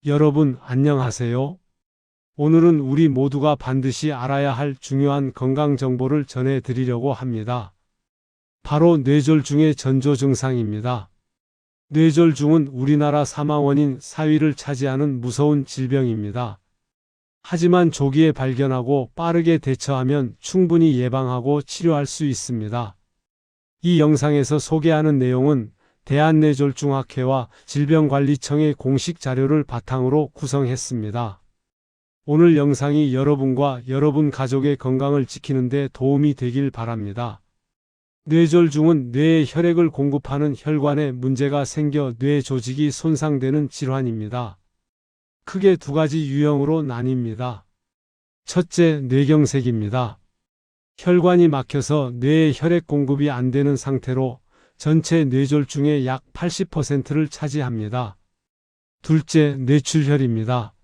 여러분, 안녕하세요. 오늘은 우리 모두가 반드시 알아야 할 중요한 건강 정보를 전해 드리려고 합니다. 바로 뇌졸중의 전조 증상입니다. 뇌졸중은 우리나라 사망 원인 4위를 차지하는 무서운 질병입니다. 하지만 조기에 발견하고 빠르게 대처하면 충분히 예방하고 치료할 수 있습니다. 이 영상에서 소개하는 내용은 대한뇌졸중학회와 질병관리청의 공식 자료를 바탕으로 구성했습니다. 오늘 영상이 여러분과 여러분 가족의 건강을 지키는 데 도움이 되길 바랍니다. 뇌졸중은 뇌에 혈액을 공급하는 혈관에 문제가 생겨 뇌 조직이 손상되는 질환입니다. 크게 두 가지 유형으로 나뉩니다. 첫째, 뇌경색입니다. 혈관이 막혀서 뇌에 혈액 공급이 안 되는 상태로 전체 뇌졸중의 약 80%를 차지합니다. 둘째, 뇌출혈입니다.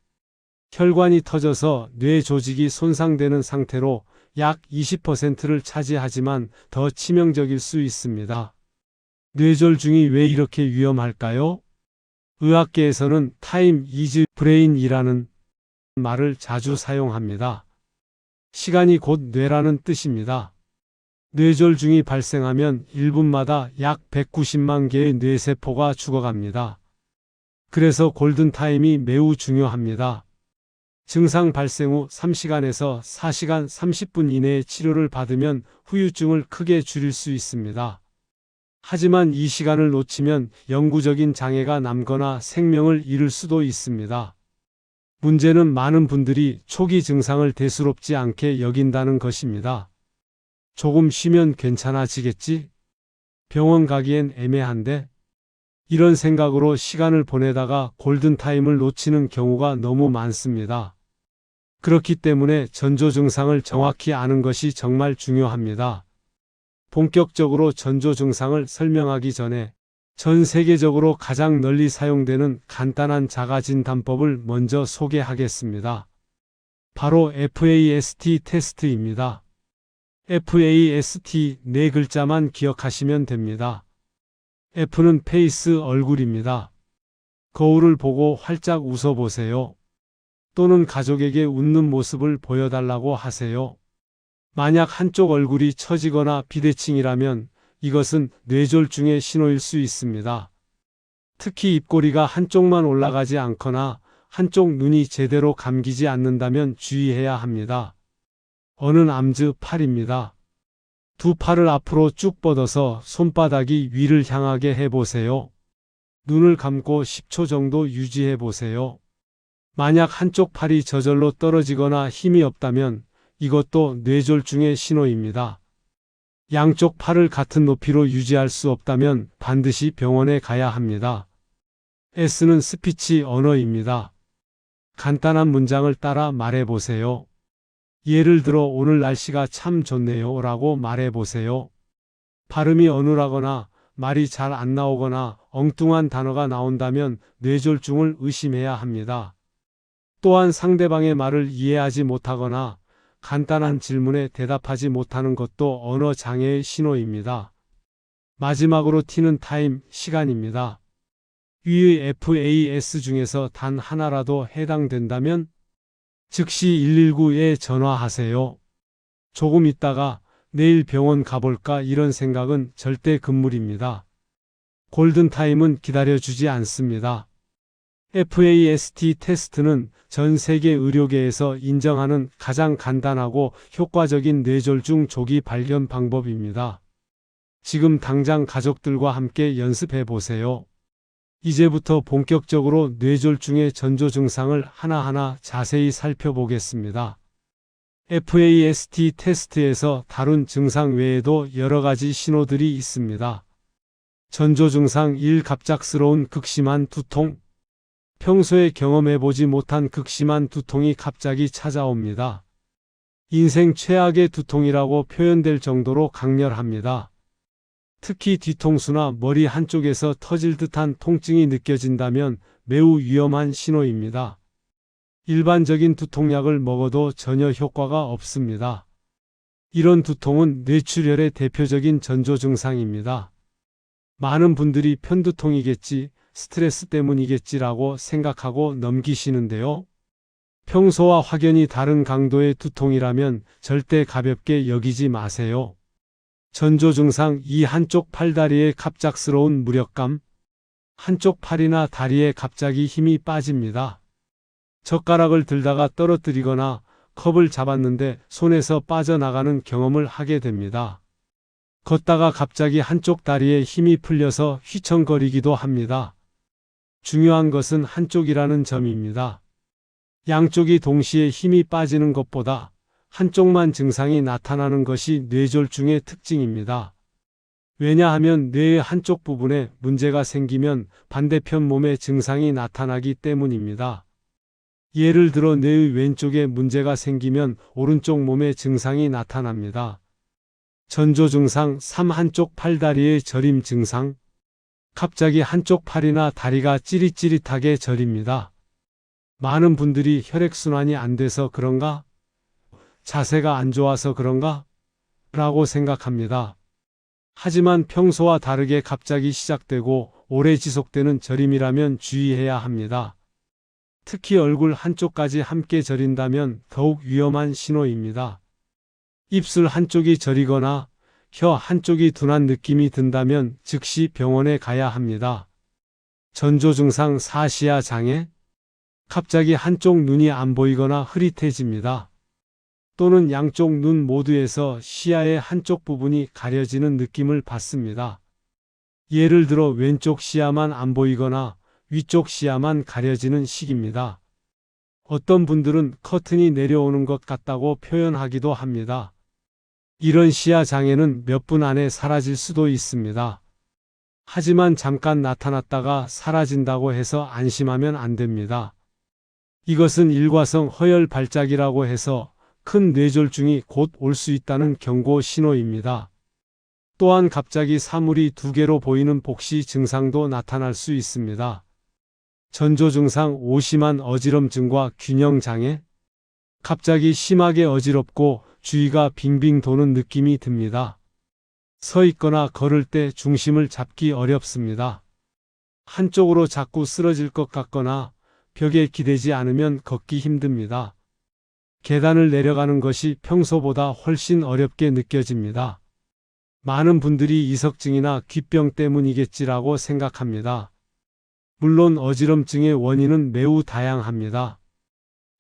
혈관이 터져서 뇌 조직이 손상되는 상태로 약 20%를 차지하지만 더 치명적일 수 있습니다. 뇌졸중이 왜 이렇게 위험할까요? 의학계에서는 time is brain이라는 말을 자주 사용합니다. 시간이 곧 뇌라는 뜻입니다. 뇌졸중이 발생하면 1분마다 약 190만 개의 뇌세포가 죽어갑니다. 그래서 골든타임이 매우 중요합니다. 증상 발생 후 3시간에서 4시간 30분 이내에 치료를 받으면 후유증을 크게 줄일 수 있습니다. 하지만 이 시간을 놓치면 영구적인 장애가 남거나 생명을 잃을 수도 있습니다. 문제는 많은 분들이 초기 증상을 대수롭지 않게 여긴다는 것입니다. 조금 쉬면 괜찮아지겠지? 병원 가기엔 애매한데? 이런 생각으로 시간을 보내다가 골든타임을 놓치는 경우가 너무 많습니다. 그렇기 때문에 전조 증상을 정확히 아는 것이 정말 중요합니다. 본격적으로 전조 증상을 설명하기 전에 전 세계적으로 가장 널리 사용되는 간단한 자가진단법을 먼저 소개하겠습니다. 바로 FAST 테스트입니다. FAST 네 글자만 기억하시면 됩니다. F는 페이스 얼굴입니다. 거울을 보고 활짝 웃어보세요. 또는 가족에게 웃는 모습을 보여달라고 하세요. 만약 한쪽 얼굴이 처지거나 비대칭이라면 이것은 뇌졸중의 신호일 수 있습니다. 특히 입꼬리가 한쪽만 올라가지 않거나 한쪽 눈이 제대로 감기지 않는다면 주의해야 합니다. 어는 암즈 팔입니다. 두 팔을 앞으로 쭉 뻗어서 손바닥이 위를 향하게 해보세요. 눈을 감고 10초 정도 유지해보세요. 만약 한쪽 팔이 저절로 떨어지거나 힘이 없다면 이것도 뇌졸중의 신호입니다. 양쪽 팔을 같은 높이로 유지할 수 없다면 반드시 병원에 가야 합니다. S는 스피치 언어입니다. 간단한 문장을 따라 말해보세요. 예를 들어 오늘 날씨가 참 좋네요 라고 말해보세요. 발음이 어눌하거나 말이 잘 안 나오거나 엉뚱한 단어가 나온다면 뇌졸중을 의심해야 합니다. 또한 상대방의 말을 이해하지 못하거나 간단한 질문에 대답하지 못하는 것도 언어 장애의 신호입니다. 마지막으로 T는 타임, 시간입니다. 위의 FAS 중에서 단 하나라도 해당된다면 즉시 119에 전화하세요. 조금 있다가 내일 병원 가볼까 이런 생각은 절대 금물입니다. 골든타임은 기다려주지 않습니다. FAST 테스트는 전 세계 의료계에서 인정하는 가장 간단하고 효과적인 뇌졸중 조기 발견 방법입니다. 지금 당장 가족들과 함께 연습해 보세요. 이제부터 본격적으로 뇌졸중의 전조 증상을 하나하나 자세히 살펴보겠습니다. FAST 테스트에서 다룬 증상 외에도 여러 가지 신호들이 있습니다. 전조 증상 1. 갑작스러운 극심한 두통. 평소에 경험해보지 못한 극심한 두통이 갑자기 찾아옵니다. 인생 최악의 두통이라고 표현될 정도로 강렬합니다. 특히 뒤통수나 머리 한쪽에서 터질 듯한 통증이 느껴진다면 매우 위험한 신호입니다. 일반적인 두통약을 먹어도 전혀 효과가 없습니다. 이런 두통은 뇌출혈의 대표적인 전조 증상입니다. 많은 분들이 편두통이겠지, 스트레스 때문이겠지라고 생각하고 넘기시는데요. 평소와 확연히 다른 강도의 두통이라면 절대 가볍게 여기지 마세요. 전조 증상 2. 한쪽 팔다리의 갑작스러운 무력감. 한쪽 팔이나 다리에 갑자기 힘이 빠집니다. 젓가락을 들다가 떨어뜨리거나 컵을 잡았는데 손에서 빠져나가는 경험을 하게 됩니다. 걷다가 갑자기 한쪽 다리에 힘이 풀려서 휘청거리기도 합니다. 중요한 것은 한쪽이라는 점입니다. 양쪽이 동시에 힘이 빠지는 것보다 한쪽만 증상이 나타나는 것이 뇌졸중의 특징입니다. 왜냐하면 뇌의 한쪽 부분에 문제가 생기면 반대편 몸에 증상이 나타나기 때문입니다. 예를 들어 뇌의 왼쪽에 문제가 생기면 오른쪽 몸에 증상이 나타납니다. 전조 증상 3. 한쪽 팔다리의 저림 증상. 갑자기 한쪽 팔이나 다리가 찌릿찌릿하게 저립니다. 많은 분들이 혈액순환이 안 돼서 그런가? 자세가 안 좋아서 그런가? 라고 생각합니다. 하지만 평소와 다르게 갑자기 시작되고 오래 지속되는 저림이라면 주의해야 합니다. 특히 얼굴 한쪽까지 함께 저린다면 더욱 위험한 신호입니다. 입술 한쪽이 저리거나 혀 한쪽이 둔한 느낌이 든다면 즉시 병원에 가야 합니다. 전조 증상 4. 시야 장애. 갑자기 한쪽 눈이 안 보이거나 흐릿해집니다. 또는 양쪽 눈 모두에서 시야의 한쪽 부분이 가려지는 느낌을 받습니다. 예를 들어 왼쪽 시야만 안 보이거나 위쪽 시야만 가려지는 식입니다. 어떤 분들은 커튼이 내려오는 것 같다고 표현하기도 합니다. 이런 시야 장애는 몇 분 안에 사라질 수도 있습니다. 하지만 잠깐 나타났다가 사라진다고 해서 안심하면 안 됩니다. 이것은 일과성 허혈 발작이라고 해서 큰 뇌졸중이 곧 올 수 있다는 경고 신호입니다. 또한 갑자기 사물이 두 개로 보이는 복시 증상도 나타날 수 있습니다. 전조 증상 5. 심한 어지럼증과 균형 장애. 갑자기 심하게 어지럽고 주위가 빙빙 도는 느낌이 듭니다. 서 있거나 걸을 때 중심을 잡기 어렵습니다. 한쪽으로 자꾸 쓰러질 것 같거나 벽에 기대지 않으면 걷기 힘듭니다. 계단을 내려가는 것이 평소보다 훨씬 어렵게 느껴집니다. 많은 분들이 이석증이나 귀병 때문이겠지라고 생각합니다. 물론 어지럼증의 원인은 매우 다양합니다.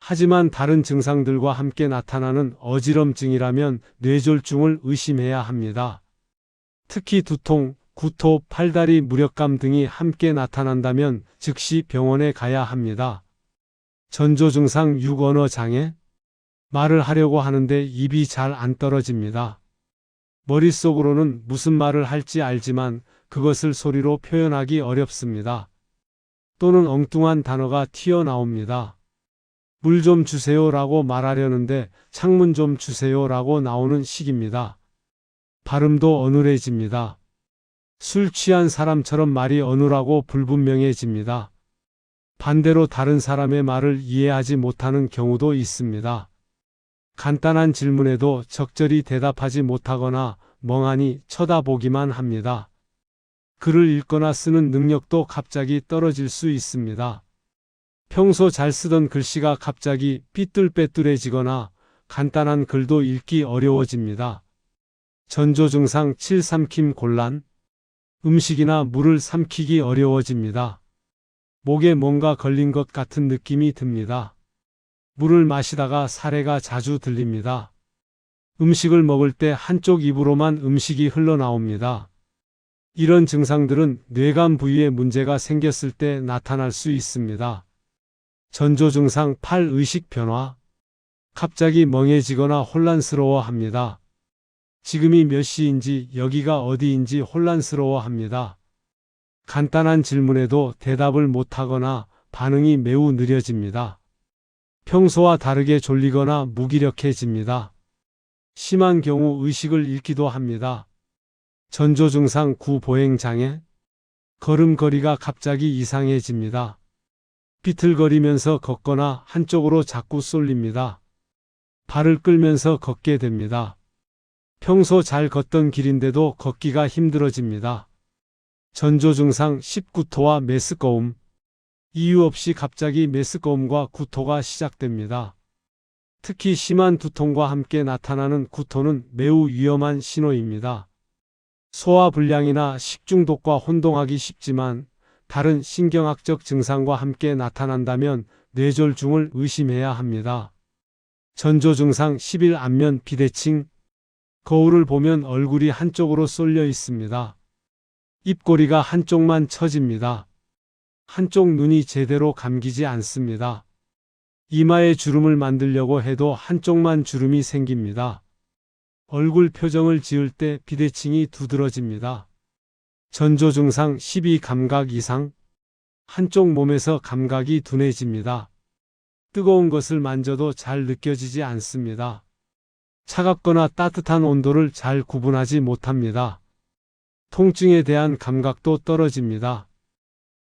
하지만 다른 증상들과 함께 나타나는 어지럼증이라면 뇌졸중을 의심해야 합니다. 특히 두통, 구토, 팔다리 무력감 등이 함께 나타난다면 즉시 병원에 가야 합니다. 전조 증상 6. 언어 장애. 말을 하려고 하는데 입이 잘 안 떨어집니다. 머릿속으로는 무슨 말을 할지 알지만 그것을 소리로 표현하기 어렵습니다. 또는 엉뚱한 단어가 튀어나옵니다. 물 좀 주세요 라고 말하려는데 창문 좀 주세요 라고 나오는 식입니다. 발음도 어눌해집니다. 술 취한 사람처럼 말이 어눌하고 불분명해집니다. 반대로 다른 사람의 말을 이해하지 못하는 경우도 있습니다. 간단한 질문에도 적절히 대답하지 못하거나 멍하니 쳐다보기만 합니다. 글을 읽거나 쓰는 능력도 갑자기 떨어질 수 있습니다. 평소 잘 쓰던 글씨가 갑자기 삐뚤빼뚤해지거나 간단한 글도 읽기 어려워집니다. 전조 증상 7. 삼킴 곤란. 음식이나 물을 삼키기 어려워집니다. 목에 뭔가 걸린 것 같은 느낌이 듭니다. 물을 마시다가 사레가 자주 들립니다. 음식을 먹을 때 한쪽 입으로만 음식이 흘러나옵니다. 이런 증상들은 뇌간 부위에 문제가 생겼을 때 나타날 수 있습니다. 전조 증상 8. 의식 변화. 갑자기 멍해지거나 혼란스러워합니다. 지금이 몇 시인지 여기가 어디인지 혼란스러워합니다. 간단한 질문에도 대답을 못하거나 반응이 매우 느려집니다. 평소와 다르게 졸리거나 무기력해집니다. 심한 경우 의식을 잃기도 합니다. 전조 증상 9. 보행 장애. 걸음걸이가 갑자기 이상해집니다. 비틀거리면서 걷거나 한쪽으로 자꾸 쏠립니다. 발을 끌면서 걷게 됩니다. 평소 잘 걷던 길인데도 걷기가 힘들어집니다. 전조 증상 19토와 메스꺼움. 이유 없이 갑자기 메스꺼움과 구토가 시작됩니다. 특히 심한 두통과 함께 나타나는 구토는 매우 위험한 신호입니다. 소화불량이나 식중독과 혼동하기 쉽지만 다른 신경학적 증상과 함께 나타난다면 뇌졸중을 의심해야 합니다. 전조 증상 10일 안면 비대칭. 거울을 보면 얼굴이 한쪽으로 쏠려 있습니다. 입꼬리가 한쪽만 처집니다. 한쪽 눈이 제대로 감기지 않습니다. 이마에 주름을 만들려고 해도 한쪽만 주름이 생깁니다. 얼굴 표정을 지을 때 비대칭이 두드러집니다. 전조 증상 12 감각 이상. 한쪽 몸에서 감각이 둔해집니다. 뜨거운 것을 만져도 잘 느껴지지 않습니다. 차갑거나 따뜻한 온도를 잘 구분하지 못합니다. 통증에 대한 감각도 떨어집니다.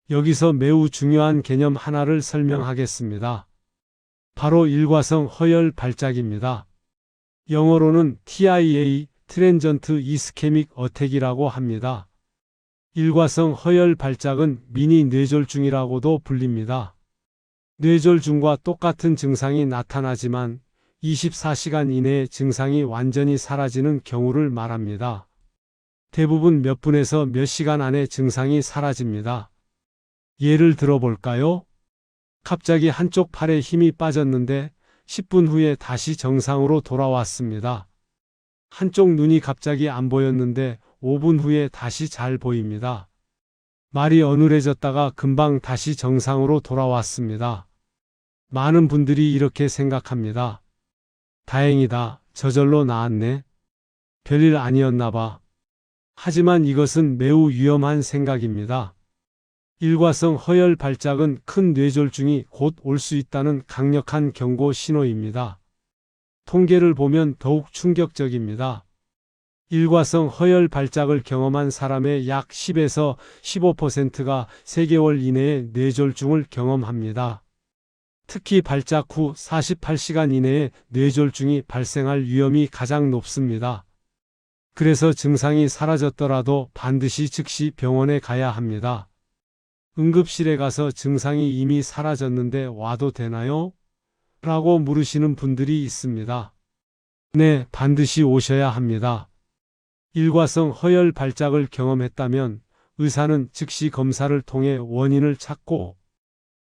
여기서 매우 중요한 개념 하나를 설명하겠습니다. 바로 일과성 허열 발작입니다. 영어로는 TIA, 트랜전트 이스케믹 어택이라고 합니다. 일과성 허열 발작은 미니 뇌졸중이라고도 불립니다. 뇌졸중과 똑같은 증상이 나타나지만 24시간 이내에 증상이 완전히 사라지는 경우를 말합니다. 대부분 몇 분에서 몇 시간 안에 증상이 사라집니다. 예를 들어볼까요? 갑자기 한쪽 팔에 힘이 빠졌는데 10분 후에 다시 정상으로 돌아왔습니다. 한쪽 눈이 갑자기 안 보였는데 5분 후에 다시 잘 보입니다. 말이 어눌해졌다가 금방 다시 정상으로 돌아왔습니다. 많은 분들이 이렇게 생각합니다. 다행이다. 저절로 나았네. 별일 아니었나 봐. 하지만 이것은 매우 위험한 생각입니다. 일과성 허열 발작은 큰 뇌졸중이 곧 올 수 있다는 강력한 경고 신호입니다. 통계를 보면 더욱 충격적입니다. 일과성 허열 발작을 경험한 사람의 약 10에서 15%가 3개월 이내에 뇌졸중을 경험합니다. 특히 발작 후 48시간 이내에 뇌졸중이 발생할 위험이 가장 높습니다. 그래서 증상이 사라졌더라도 반드시 즉시 병원에 가야 합니다. 응급실에 가서 증상이 이미 사라졌는데 와도 되나요? 라고 물으시는 분들이 있습니다. 네, 반드시 오셔야 합니다. 일과성 허열 발작을 경험했다면 의사는 즉시 검사를 통해 원인을 찾고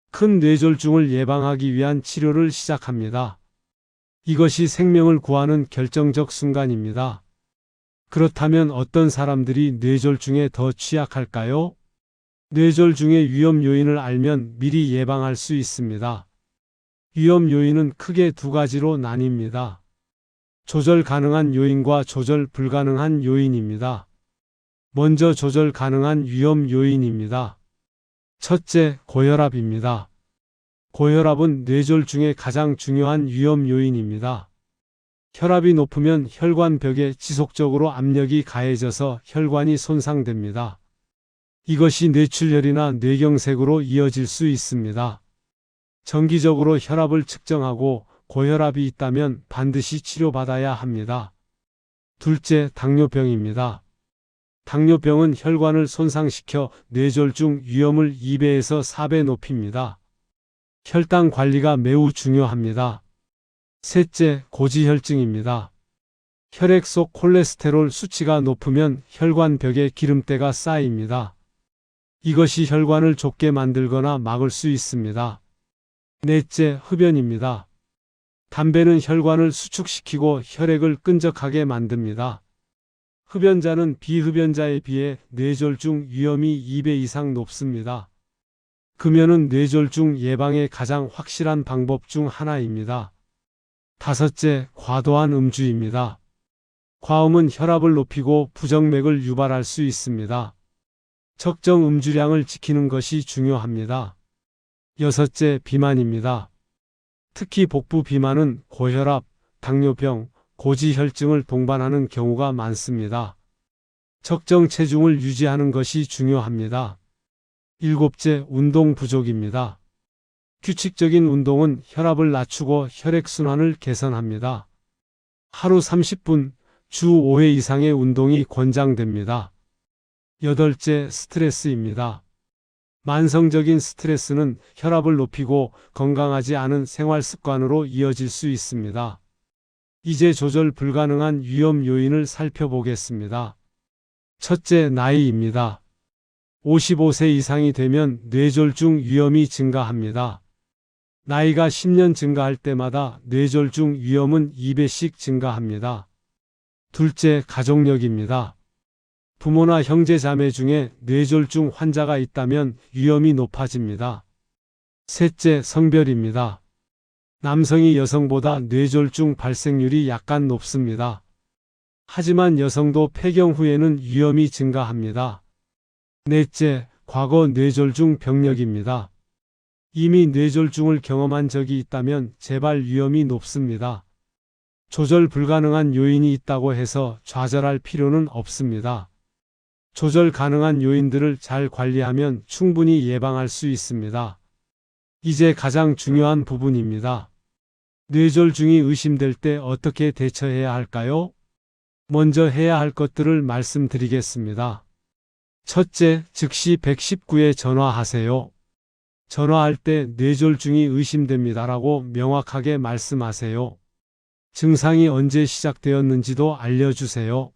큰 뇌졸중을 예방하기 위한 치료를 시작합니다. 이것이 생명을 구하는 결정적 순간입니다. 그렇다면 어떤 사람들이 뇌졸중에 더 취약할까요? 뇌졸중의 위험 요인을 알면 미리 예방할 수 있습니다. 위험 요인은 크게 두 가지로 나뉩니다. 조절 가능한 요인과 조절 불가능한 요인입니다. 먼저 조절 가능한 위험 요인입니다. 첫째, 고혈압입니다. 고혈압은 뇌졸중의 가장 중요한 위험 요인입니다. 혈압이 높으면 혈관벽에 지속적으로 압력이 가해져서 혈관이 손상됩니다. 이것이 뇌출혈이나 뇌경색으로 이어질 수 있습니다. 정기적으로 혈압을 측정하고 고혈압이 있다면 반드시 치료받아야 합니다. 둘째, 당뇨병입니다. 당뇨병은 혈관을 손상시켜 뇌졸중 위험을 2배에서 4배 높입니다. 혈당 관리가 매우 중요합니다. 셋째, 고지혈증입니다. 혈액 속 콜레스테롤 수치가 높으면 혈관벽에 기름때가 쌓입니다. 이것이 혈관을 좁게 만들거나 막을 수 있습니다. 넷째, 흡연입니다. 담배는 혈관을 수축시키고 혈액을 끈적하게 만듭니다. 흡연자는 비흡연자에 비해 뇌졸중 위험이 2배 이상 높습니다. 금연은 뇌졸중 예방의 가장 확실한 방법 중 하나입니다. 다섯째, 과도한 음주입니다. 과음은 혈압을 높이고 부정맥을 유발할 수 있습니다. 적정 음주량을 지키는 것이 중요합니다. 여섯째, 비만입니다. 특히 복부 비만은 고혈압, 당뇨병, 고지혈증을 동반하는 경우가 많습니다. 적정 체중을 유지하는 것이 중요합니다. 일곱째, 운동 부족입니다. 규칙적인 운동은 혈압을 낮추고 혈액순환을 개선합니다. 하루 30분, 주 5회 이상의 운동이 권장됩니다. 8째, 스트레스입니다. 만성적인 스트레스는 혈압을 높이고 건강하지 않은 생활 습관으로 이어질 수 있습니다. 이제 조절 불가능한 위험 요인을 살펴보겠습니다. 첫째, 나이입니다. 55세 이상이 되면 뇌졸중 위험이 증가합니다. 나이가 10년 증가할 때마다 뇌졸중 위험은 2배씩 증가합니다. 둘째, 가족력입니다. 부모나 형제 자매 중에 뇌졸중 환자가 있다면 위험이 높아집니다. 셋째, 성별입니다. 남성이 여성보다 뇌졸중 발생률이 약간 높습니다. 하지만 여성도 폐경 후에는 위험이 증가합니다. 넷째, 과거 뇌졸중 병력입니다. 이미 뇌졸중을 경험한 적이 있다면 재발 위험이 높습니다. 조절 불가능한 요인이 있다고 해서 좌절할 필요는 없습니다. 조절 가능한 요인들을 잘 관리하면 충분히 예방할 수 있습니다. 이제 가장 중요한 부분입니다. 뇌졸중이 의심될 때 어떻게 대처해야 할까요? 먼저 해야 할 것들을 말씀드리겠습니다. 첫째, 즉시 119에 전화하세요. 전화할 때 뇌졸중이 의심됩니다라고 명확하게 말씀하세요. 증상이 언제 시작되었는지도 알려주세요.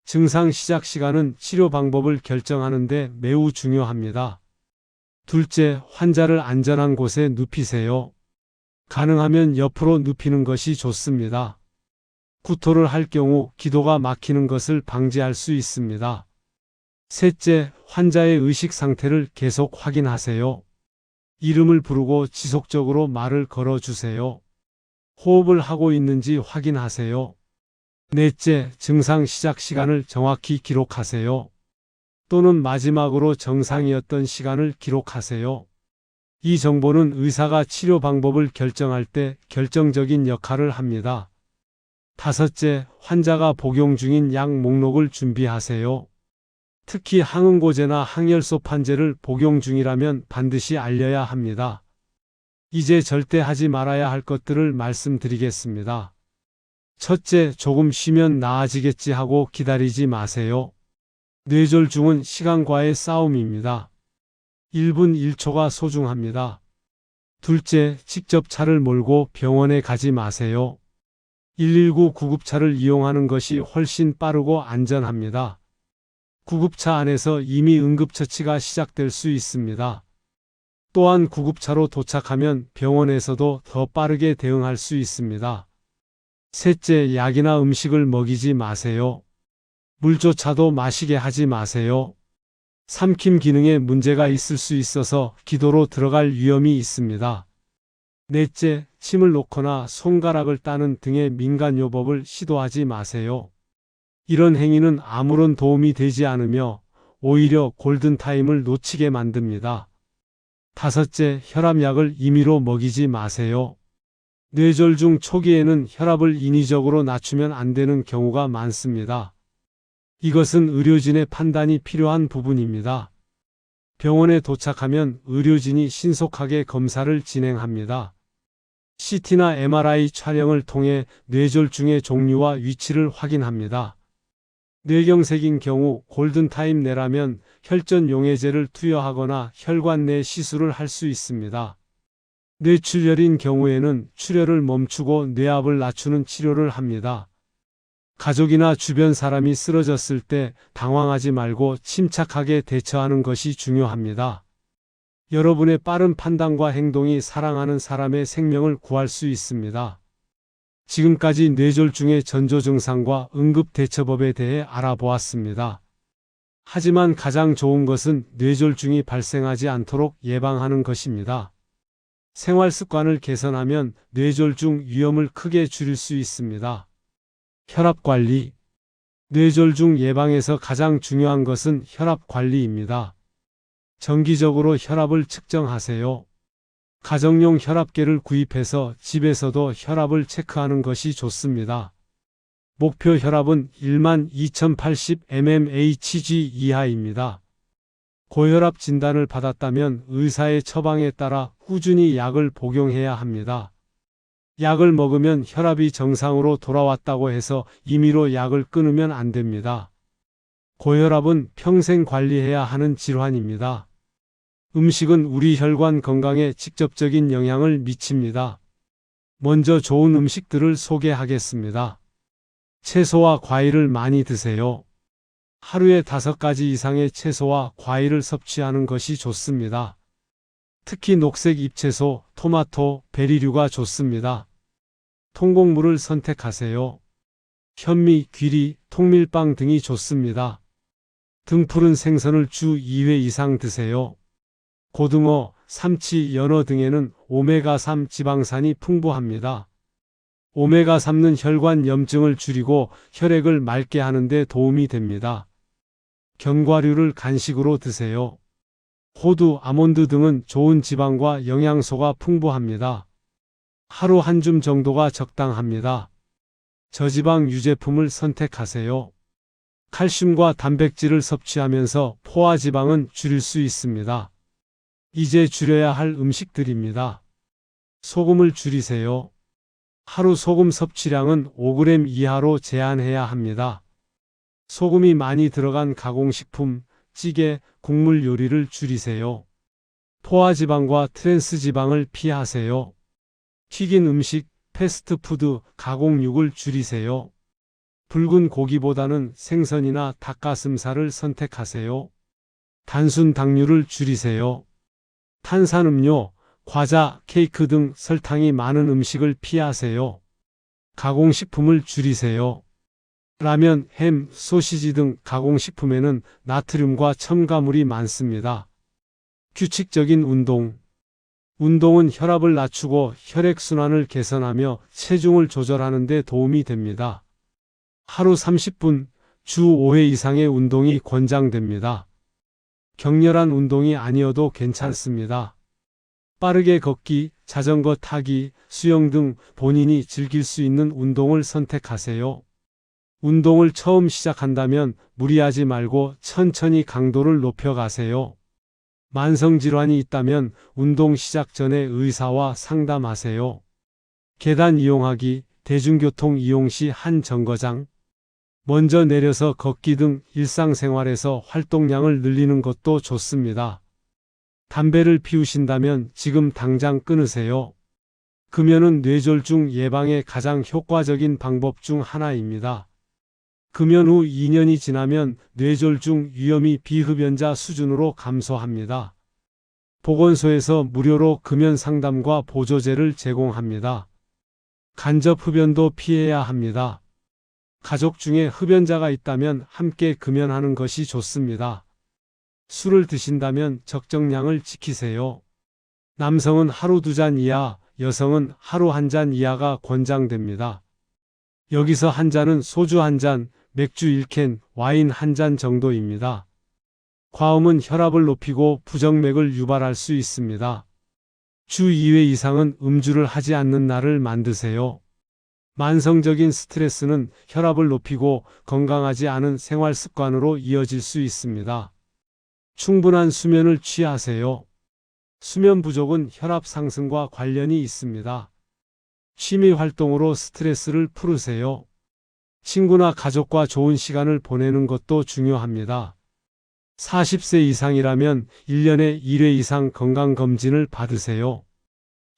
증상 시작 시간은 치료 방법을 결정하는 데 매우 중요합니다. 둘째, 환자를 안전한 곳에 눕히세요. 가능하면 옆으로 눕히는 것이 좋습니다. 구토를 할 경우 기도가 막히는 것을 방지할 수 있습니다. 셋째, 환자의 의식 상태를 계속 확인하세요. 이름을 부르고 지속적으로 말을 걸어주세요. 호흡을 하고 있는지 확인하세요. 넷째, 증상 시작 시간을 정확히 기록하세요. 또는 마지막으로 정상이었던 시간을 기록하세요. 이 정보는 의사가 치료 방법을 결정할 때 결정적인 역할을 합니다. 다섯째, 환자가 복용 중인 약 목록을 준비하세요. 특히 항응고제나 항열소 판제를 복용 중이라면 반드시 알려야 합니다. 이제 절대 하지 말아야 할 것들을 말씀드리겠습니다. 첫째, 조금 쉬면 나아지겠지 하고 기다리지 마세요. 뇌졸중은 시간과의 싸움입니다. 1분 1초가 소중합니다. 둘째, 직접 차를 몰고 병원에 가지 마세요. 119 구급차를 이용하는 것이 훨씬 빠르고 안전합니다. 구급차 안에서 이미 응급처치가 시작될 수 있습니다. 또한 구급차로 도착하면 병원에서도 더 빠르게 대응할 수 있습니다. 셋째, 약이나 음식을 먹이지 마세요. 물조차도 마시게 하지 마세요. 삼킴 기능에 문제가 있을 수 있어서 기도로 들어갈 위험이 있습니다. 넷째, 침을 놓거나 손가락을 따는 등의 민간요법을 시도하지 마세요. 이런 행위는 아무런 도움이 되지 않으며 오히려 골든타임을 놓치게 만듭니다. 다섯째, 혈압약을 임의로 먹이지 마세요. 뇌졸중 초기에는 혈압을 인위적으로 낮추면 안 되는 경우가 많습니다. 이것은 의료진의 판단이 필요한 부분입니다. 병원에 도착하면 의료진이 신속하게 검사를 진행합니다. CT나 MRI 촬영을 통해 뇌졸중의 종류와 위치를 확인합니다. 뇌경색인 경우 골든타임 내라면 혈전 용해제를 투여하거나 혈관 내 시술을 할 수 있습니다. 뇌출혈인 경우에는 출혈을 멈추고 뇌압을 낮추는 치료를 합니다. 가족이나 주변 사람이 쓰러졌을 때 당황하지 말고 침착하게 대처하는 것이 중요합니다. 여러분의 빠른 판단과 행동이 사랑하는 사람의 생명을 구할 수 있습니다. 지금까지 뇌졸중의 전조 증상과 응급 대처법에 대해 알아보았습니다. 하지만 가장 좋은 것은 뇌졸중이 발생하지 않도록 예방하는 것입니다. 생활 습관을 개선하면 뇌졸중 위험을 크게 줄일 수 있습니다. 혈압 관리. 뇌졸중 예방에서 가장 중요한 것은 혈압 관리입니다. 정기적으로 혈압을 측정하세요. 가정용 혈압계를 구입해서 집에서도 혈압을 체크하는 것이 좋습니다. 목표 혈압은 12,080 mmHg 이하입니다. 고혈압 진단을 받았다면 의사의 처방에 따라 꾸준히 약을 복용해야 합니다. 약을 먹으면 혈압이 정상으로 돌아왔다고 해서 임의로 약을 끊으면 안 됩니다. 고혈압은 평생 관리해야 하는 질환입니다. 음식은 우리 혈관 건강에 직접적인 영향을 미칩니다. 먼저 좋은 음식들을 소개하겠습니다. 채소와 과일을 많이 드세요. 하루에 5가지 이상의 채소와 과일을 섭취하는 것이 좋습니다. 특히 녹색 잎채소, 토마토, 베리류가 좋습니다. 통곡물을 선택하세요. 현미, 귀리, 통밀빵 등이 좋습니다. 등푸른 생선을 주 2회 이상 드세요. 고등어, 삼치, 연어 등에는 오메가3 지방산이 풍부합니다. 오메가3는 혈관 염증을 줄이고 혈액을 맑게 하는 데 도움이 됩니다. 견과류를 간식으로 드세요. 호두, 아몬드 등은 좋은 지방과 영양소가 풍부합니다. 하루 한 줌 정도가 적당합니다. 저지방 유제품을 선택하세요. 칼슘과 단백질을 섭취하면서 포화지방은 줄일 수 있습니다. 이제 줄여야 할 음식들입니다. 소금을 줄이세요. 하루 소금 섭취량은 5g 이하로 제한해야 합니다. 소금이 많이 들어간 가공식품, 찌개, 국물 요리를 줄이세요. 포화지방과 트랜스지방을 피하세요. 튀긴 음식, 패스트푸드, 가공육을 줄이세요. 붉은 고기보다는 생선이나 닭가슴살을 선택하세요. 단순 당류를 줄이세요. 탄산음료, 과자, 케이크 등 설탕이 많은 음식을 피하세요. 가공식품을 줄이세요. 라면, 햄, 소시지 등 가공식품에는 나트륨과 첨가물이 많습니다. 규칙적인 운동. 운동은 혈압을 낮추고 혈액순환을 개선하며 체중을 조절하는 데 도움이 됩니다. 하루 30분, 주 5회 이상의 운동이 권장됩니다. 격렬한 운동이 아니어도 괜찮습니다. 빠르게 걷기, 자전거 타기, 수영 등 본인이 즐길 수 있는 운동을 선택하세요. 운동을 처음 시작한다면 무리하지 말고 천천히 강도를 높여가세요. 만성질환이 있다면 운동 시작 전에 의사와 상담하세요. 계단 이용하기, 대중교통 이용 시 한 정거장. 먼저 내려서 걷기 등 일상생활에서 활동량을 늘리는 것도 좋습니다. 담배를 피우신다면 지금 당장 끊으세요. 금연은 뇌졸중 예방에 가장 효과적인 방법 중 하나입니다. 금연 후 2년이 지나면 뇌졸중 위험이 비흡연자 수준으로 감소합니다. 보건소에서 무료로 금연 상담과 보조제를 제공합니다. 간접 흡연도 피해야 합니다. 가족 중에 흡연자가 있다면 함께 금연하는 것이 좋습니다. 술을 드신다면 적정량을 지키세요. 남성은 하루 2잔 이하, 여성은 하루 1잔 이하가 권장됩니다. 여기서 한 잔은 소주 1잔, 맥주 1캔, 와인 1잔 정도입니다. 과음은 혈압을 높이고 부정맥을 유발할 수 있습니다. 주 2회 이상은 음주를 하지 않는 날을 만드세요. 만성적인 스트레스는 혈압을 높이고 건강하지 않은 생활 습관으로 이어질 수 있습니다. 충분한 수면을 취하세요. 수면 부족은 혈압 상승과 관련이 있습니다. 취미 활동으로 스트레스를 풀으세요. 친구나 가족과 좋은 시간을 보내는 것도 중요합니다. 40세 이상이라면 1년에 1회 이상 건강검진을 받으세요.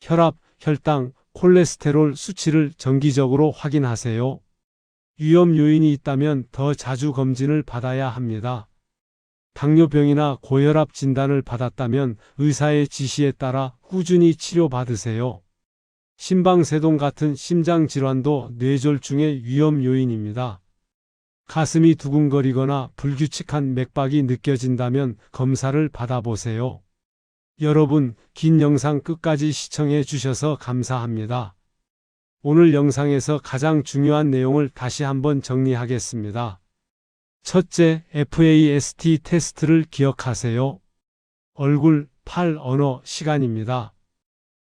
혈압, 혈당, 콜레스테롤 수치를 정기적으로 확인하세요. 위험 요인이 있다면 더 자주 검진을 받아야 합니다. 당뇨병이나 고혈압 진단을 받았다면 의사의 지시에 따라 꾸준히 치료받으세요. 심방세동 같은 심장질환도 뇌졸중의 위험 요인입니다. 가슴이 두근거리거나 불규칙한 맥박이 느껴진다면 검사를 받아보세요. 여러분, 긴 영상 끝까지 시청해 주셔서 감사합니다. 오늘 영상에서 가장 중요한 내용을 다시 한번 정리하겠습니다. 첫째, FAST 테스트를 기억하세요. 얼굴, 팔, 언어, 시간입니다.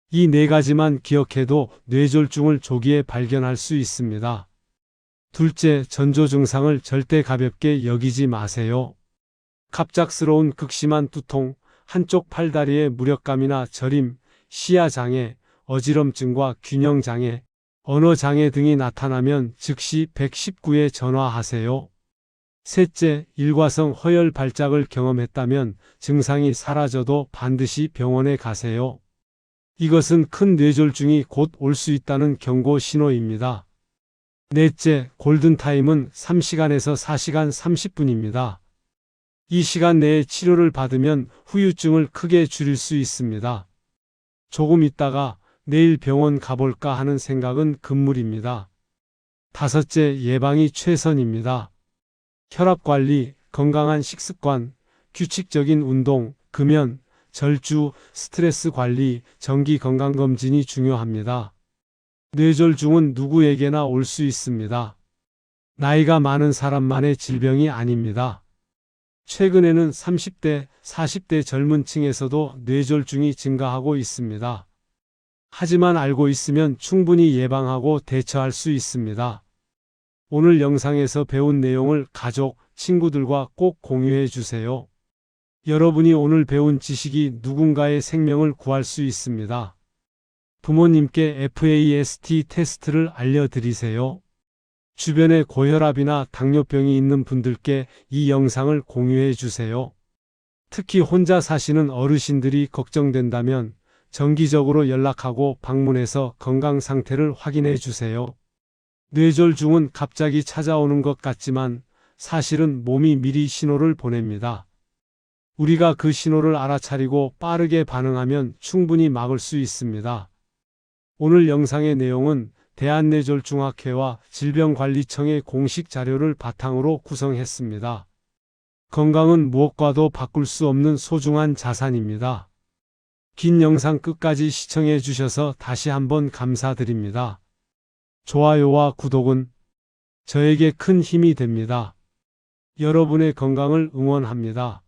이 4가지만 기억해도 뇌졸중을 조기에 발견할 수 있습니다. 둘째, 전조 증상을 절대 가볍게 여기지 마세요. 갑작스러운 극심한 두통, 한쪽 팔다리의 무력감이나 저림, 시야장애, 어지럼증과 균형장애, 언어장애 등이 나타나면 즉시 119에 전화하세요. 셋째, 일과성 허열 발작을 경험했다면 증상이 사라져도 반드시 병원에 가세요. 이것은 큰 뇌졸중이 곧 올 수 있다는 경고 신호입니다. 넷째, 골든타임은 3시간에서 4시간 30분입니다. 이 시간 내에 치료를 받으면 후유증을 크게 줄일 수 있습니다. 조금 있다가 내일 병원 가볼까 하는 생각은 금물입니다. 다섯째, 예방이 최선입니다. 혈압관리, 건강한 식습관, 규칙적인 운동, 금연, 절주, 스트레스 관리, 정기 건강검진이 중요합니다. 뇌졸중은 누구에게나 올 수 있습니다. 나이가 많은 사람만의 질병이 아닙니다. 최근에는 30대, 40대 젊은 층에서도 뇌졸중이 증가하고 있습니다. 하지만 알고 있으면 충분히 예방하고 대처할 수 있습니다. 오늘 영상에서 배운 내용을 가족, 친구들과 꼭 공유해 주세요. 여러분이 오늘 배운 지식이 누군가의 생명을 구할 수 있습니다. 부모님께 FAST 테스트를 알려드리세요. 주변에 고혈압이나 당뇨병이 있는 분들께 이 영상을 공유해 주세요. 특히 혼자 사시는 어르신들이 걱정된다면 정기적으로 연락하고 방문해서 건강 상태를 확인해 주세요. 뇌졸중은 갑자기 찾아오는 것 같지만 사실은 몸이 미리 신호를 보냅니다. 우리가 그 신호를 알아차리고 빠르게 반응하면 충분히 막을 수 있습니다. 오늘 영상의 내용은 대한뇌졸중학회와 질병관리청의 공식 자료를 바탕으로 구성했습니다. 건강은 무엇과도 바꿀 수 없는 소중한 자산입니다. 긴 영상 끝까지 시청해 주셔서 다시 한번 감사드립니다. 좋아요와 구독은 저에게 큰 힘이 됩니다. 여러분의 건강을 응원합니다.